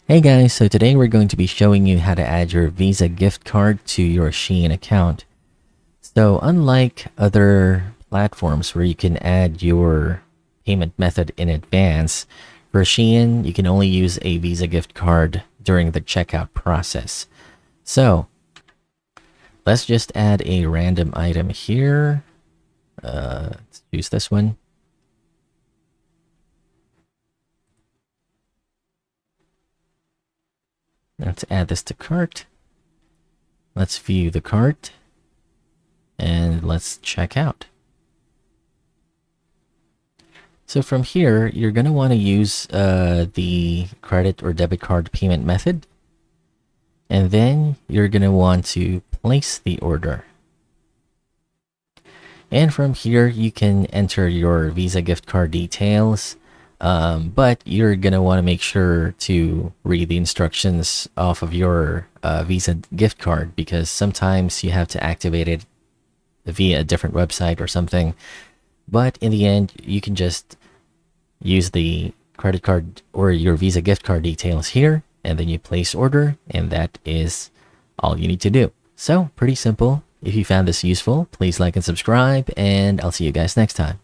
Hey guys, so today we're going to be showing you how to add your Visa gift card to your Shein account. So unlike other platforms where you can add your payment method in advance, for Shein you can only use a Visa gift card during the checkout process. So let's just add a random item here. Let's use this one. Let's add this to cart. Let's view the cart. And let's check out. So from here, you're going to want to use the credit or debit card payment method. And then you're going to want to place the order. And from here, you can enter your Visa gift card details. But you're going to want to make sure to read the instructions off of your Visa gift card, because sometimes you have to activate it via a different website or something. But in the end, you can just use the credit card or your Visa gift card details here, and then you place order, and that is all you need to do. So pretty simple. If you found this useful, please like and subscribe, and I'll see you guys next time.